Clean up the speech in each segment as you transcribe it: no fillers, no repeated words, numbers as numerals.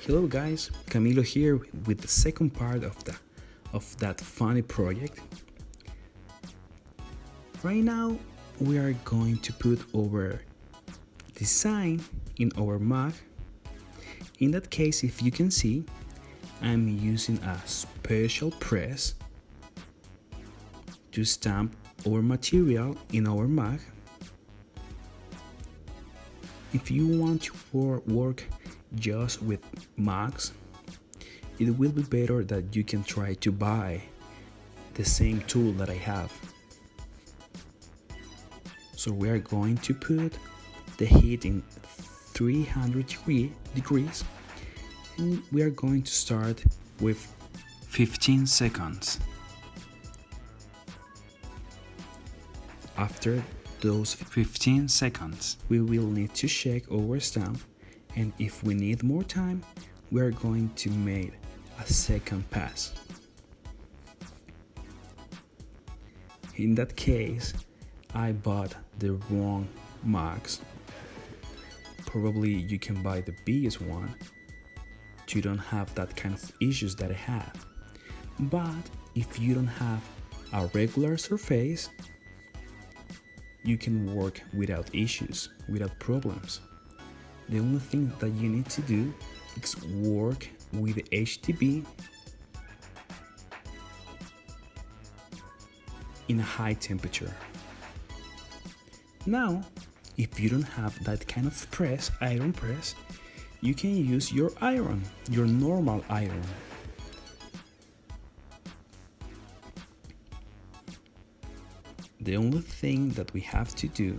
Hello guys, Camilo here with the second part of that funny project. Right now we are going to put our design in our mug. In that case, if you can see, I'm using a special press to stamp our material in our mug. If you want to work just with mugs, it will be better that you can try to buy the same tool that I have. So we are going to put the heat in 300 degrees and we are going to start with 15 seconds. After those 15 seconds, we will need to check our stamp, and if we need more time, we are going to make a second pass. In that case, I bought the wrong mugs. Probably you can buy the biggest one. You don't have that kind of issues that I have. But if you don't have a regular surface, you can work without issues, without problems. The only thing that you need to do is work with the HDB in a high temperature. Now, if you don't have that kind of iron press, you can use your iron, your normal iron. The only thing that we have to do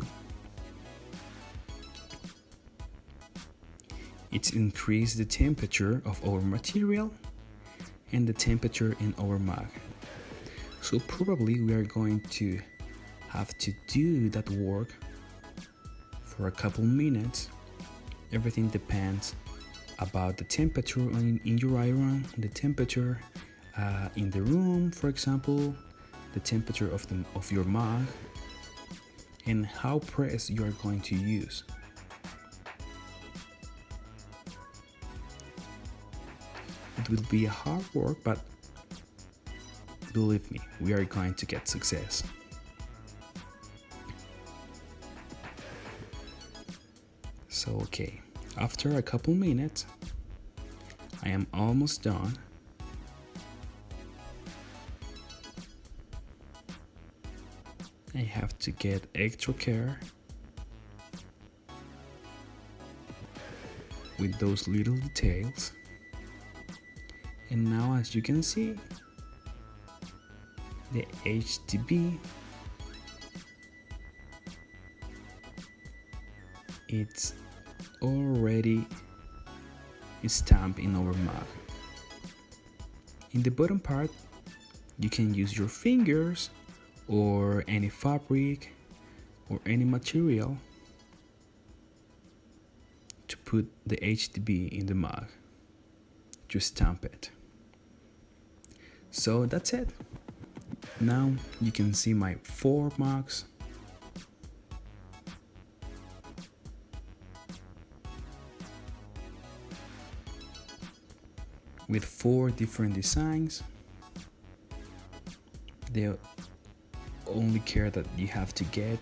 is increase the temperature of our material and the temperature in our mug. So probably we are going to have to do that work for a couple minutes. Everything depends about the temperature in your iron, the temperature in the room, for example, the temperature of your mug, and how press you are going to use. It will be a hard work, but believe me, we are going to get success. So okay, after a couple minutes, I am almost done. I have to get extra care with those little details. And now, as you can see, the HDB, it's already stamped in our mug. In the bottom part, you can use your fingers or any fabric or any material to put the HDB in the mug, to stamp it. So that's it. Now you can see my 4 mugs. With 4 different designs. The only care that you have to get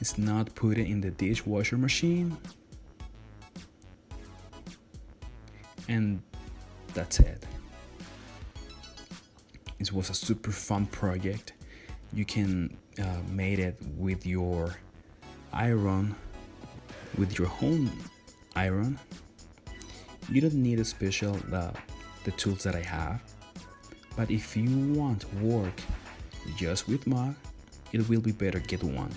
is not put it in the dishwasher machine. And that's it. It was a super fun project. You can make it with your iron, with your home iron. You don't need a special the tools that I have, but if you want work just with mug, it will be better get one.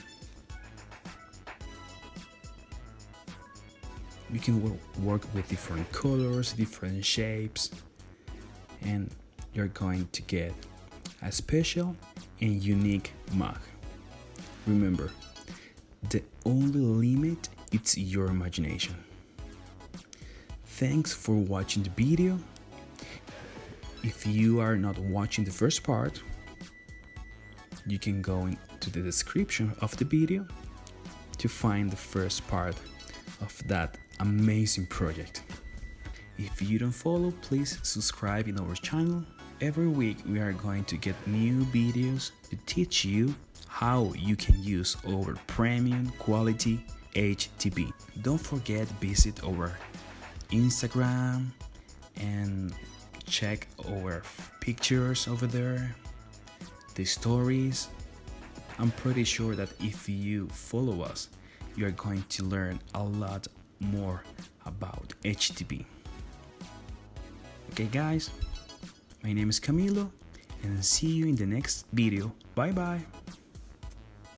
You can work with different colors, different shapes, and you're going to get a special and unique mug. Remember, the only limit is your imagination. Thanks for watching the video. If you are not watching the first part, you can go into the description of the video to find the first part of that amazing project. If you don't follow, please subscribe in our channel. Every week we are going to get new videos to teach you how you can use our premium quality HTTP. Don't forget visit our Instagram and check our pictures over there, the stories. I'm pretty sure that if you follow us, you're going to learn a lot more about HTTP. Okay guys, my name is Camilo and see you in the next video. Bye bye.